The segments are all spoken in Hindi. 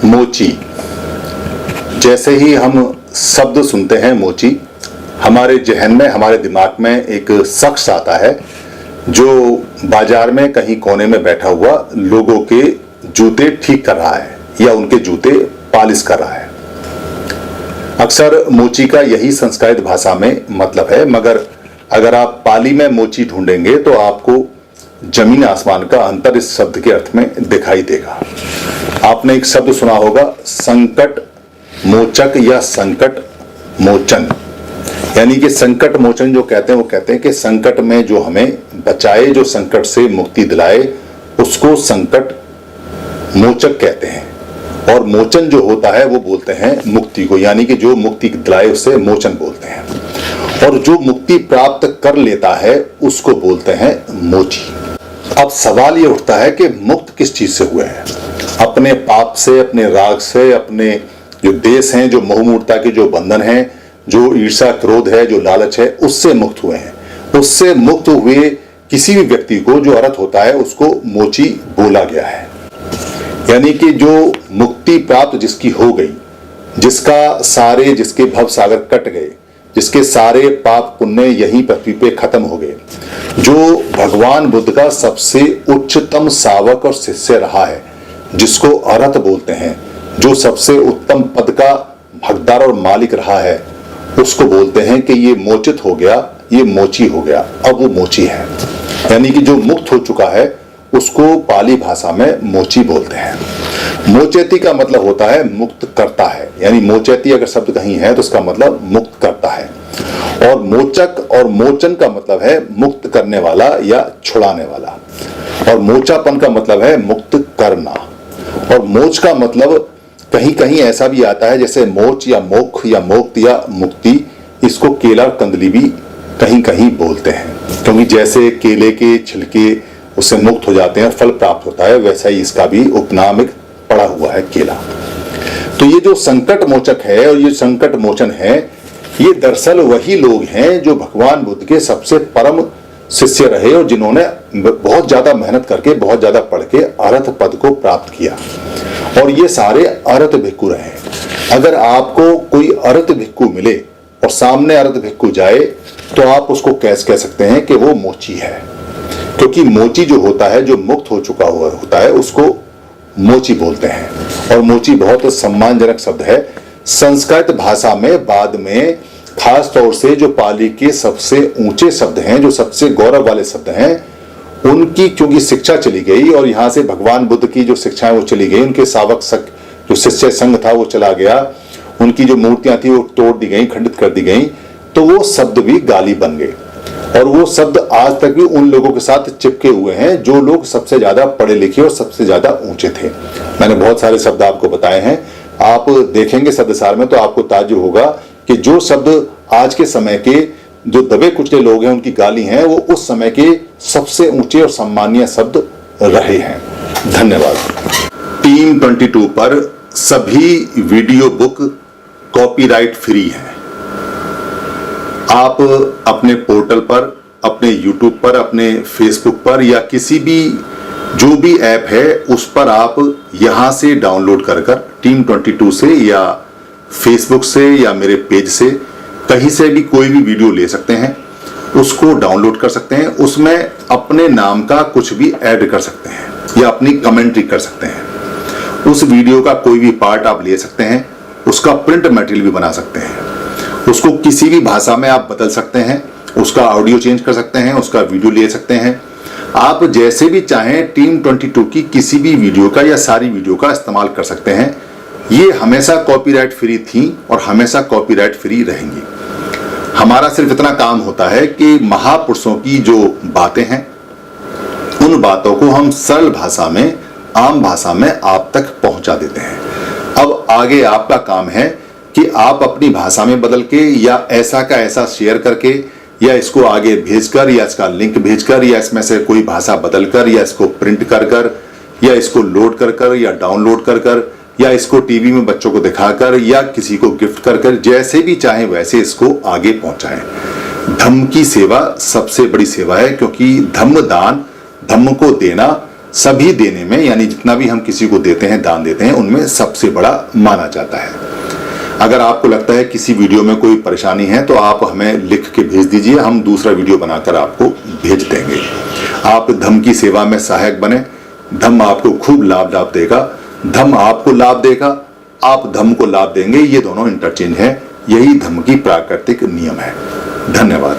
मोची। जैसे ही हम शब्द सुनते हैं मोची, हमारे जहन में, हमारे दिमाग में एक शख्स आता है जो बाजार में कहीं कोने में बैठा हुआ लोगों के जूते ठीक कर रहा है या उनके जूते पॉलिश कर रहा है। अक्सर मोची का यही संस्कृत भाषा में मतलब है, मगर अगर आप पाली में मोची ढूंढेंगे तो आपको जमीन आसमान का अंतर इस शब्द के अर्थ में दिखाई देगा। आपने एक शब्द सुना होगा, संकट मोचक या संकट मोचन। यानी कि संकट मोचन जो कहते हैं, वो कहते हैं कि संकट में जो हमें बचाए, जो संकट से मुक्ति दिलाए, उसको संकट मोचक कहते हैं। और मोचन जो होता है वो बोलते हैं मुक्ति को, यानी कि जो मुक्ति दिलाए उसे मोचन बोलते हैं। और जो मुक्ति प्राप्त कर लेता है उसको बोलते हैं मोची। अब सवाल ये उठता है कि मुक्त किस चीज से हुए हैं? अपने पाप से, अपने राग से, अपने जो देश हैं, जो मोहमूर्ता के जो बंधन हैं, जो ईर्ष्या क्रोध है, जो लालच है, उससे मुक्त हुए हैं। उससे मुक्त हुए किसी भी व्यक्ति को जो अर्थ होता है उसको मोची बोला गया है। यानी कि जो मुक्ति प्राप्त जिसकी हो गई, जिसके भव सागर कट गए, जिसके सारे पाप पुण्य यहीं पृथ्वी पे खत्म हो गए, जो भगवान बुद्ध का सबसे उच्चतम सावक और शिष्य रहा है, जिसको अरहत बोलते हैं, जो सबसे उत्तम पद का हकदार और मालिक रहा है, उसको बोलते हैं कि ये मोचित हो गया, ये मोची हो गया, अब वो मोची है। यानी कि जो मुक्त हो चुका है उसको पाली भाषा में मोची बोलते हैं। मोचेती का मतलब होता है मुक्त करता है, यानी मोचेती अगर शब्द कहीं है तो उसका मतलब मुक्त करता है। और मोचक और मोचन का मतलब है मुक्त करने वाला या छुड़ाने वाला। और मोचापन का मतलब है मुक्त करना। और मोच का मतलब कहीं कहीं ऐसा भी आता है जैसे मोच या मोख या मोक्त या मुक्ति, इसको केला कंदली भी कहीं कहीं बोलते हैं, क्योंकि जैसे केले के छिलके उससे मुक्त हो जाते हैं और फल प्राप्त होता है, वैसा ही इसका भी उपनाम एक पड़ा हुआ है, केला। तो ये जो संकट मोचक है और ये संकट मोचन है, ये दरअसल वही लोग हैं जो भगवान बुद्ध के सबसे परम शिष्य रहे और जिन्होंने बहुत ज्यादा मेहनत करके, बहुत ज्यादा पढ़ के अरहत पद को प्राप्त किया। और ये सारे अरहत भिक्खु रहे। अगर आपको कोई अरहत भिक्खु मिले और सामने अरहत भिक्खु जाए तो आप उसको कैसे कह सकते हैं कि वो मोची है, क्योंकि मोची जो होता है, जो मुक्त हो चुका हुआ होता है, उसको मोची बोलते हैं। और मोची बहुत सम्मानजनक शब्द है। संस्कृत भाषा में बाद में खास तौर से जो पाली के सबसे ऊंचे शब्द हैं, जो सबसे गौरव वाले शब्द हैं, उनकी क्योंकि शिक्षा चली गई और यहाँ से भगवान बुद्ध की जो शिक्षाएं वो चली गई, उनके सावक जो शिष्य संघ था वो चला गया, उनकी जो मूर्तियां थी वो तोड़ दी गई, खंडित कर दी गई, तो वो शब्द भी गाली बन गए। और वो शब्द आज तक भी उन लोगों के साथ चिपके हुए हैं जो लोग सबसे ज्यादा पढ़े लिखे और सबसे ज्यादा ऊंचे थे। मैंने बहुत सारे शब्द आपको बताए हैं, आप देखेंगे शब्दसार में तो आपको ताज्जुब होगा कि जो शब्द आज के समय के जो दबे कुचले लोग हैं उनकी गाली हैं, वो उस समय के सबसे ऊंचे और सम्मानीय शब्द रहे हैं। धन्यवाद। टीम 22 पर सभी वीडियो बुक कॉपीराइट फ्री हैं। आप अपने पोर्टल पर, अपने यूट्यूब पर, अपने फेसबुक पर या किसी भी जो भी ऐप है उस पर आप यहां से डाउनलोड कर टीम 22 से या फेसबुक से या मेरे पेज से कहीं से भी कोई भी वीडियो ले सकते हैं, उसको डाउनलोड कर सकते हैं। उसमें अपने नाम का कुछ भी ऐड कर सकते हैं या अपनी कमेंट्री कर सकते हैं। उस वीडियो का कोई भी पार्ट आप ले सकते हैं, उसका प्रिंट मटेरियल भी बना सकते हैं, उसको किसी भी भाषा में आप बदल सकते हैं, उसका ऑडियो चेंज कर सकते हैं, उसका वीडियो ले सकते हैं। आप जैसे भी चाहें टीम 22 की किसी भी वीडियो का या सारी वीडियो का इस्तेमाल कर सकते हैं। ये हमेशा कॉपीराइट फ्री थी और हमेशा कॉपीराइट फ्री रहेंगी। हमारा सिर्फ इतना काम होता है कि महापुरुषों की जो बातें हैं उन बातों को हम सरल भाषा में, आम भाषा में आप तक पहुंचा देते हैं। अब आगे आपका काम है कि आप अपनी भाषा में बदल के या ऐसा का ऐसा शेयर करके या इसको आगे भेजकर या इसका लिंक भेजकर या इसमें से कोई भाषा बदलकर या इसको प्रिंट कर या इसको लोड कर या डाउनलोड कर या इसको टीवी में बच्चों को दिखाकर या किसी को गिफ्ट कर जैसे भी चाहें वैसे इसको आगे पहुंचाएं। धम्म की सेवा सबसे बड़ी सेवा है, क्योंकि धम्म दान, धम्म को देना सभी देने में, यानी जितना भी हम किसी को देते हैं, दान देते हैं, उनमें सबसे बड़ा माना जाता है। अगर आपको लगता है किसी वीडियो में कोई परेशानी है तो आप हमें लिख के भेज दीजिए, हम दूसरा वीडियो बनाकर आपको भेज देंगे। आप धम्म की सेवा में सहायक बने, धम्म आपको खूब लाभ देगा, धम्म आपको लाभ देगा, आप धम्म को लाभ देंगे, ये दोनों इंटरचेंज है। यही धम्म की प्राकृतिक नियम है। धन्यवाद।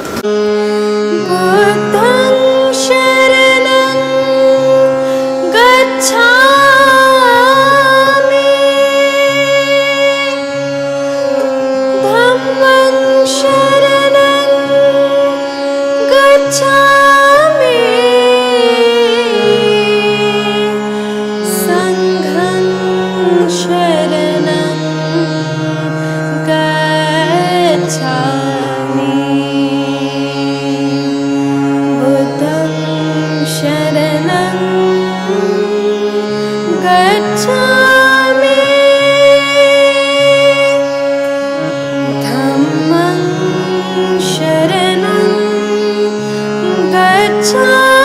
Gacchami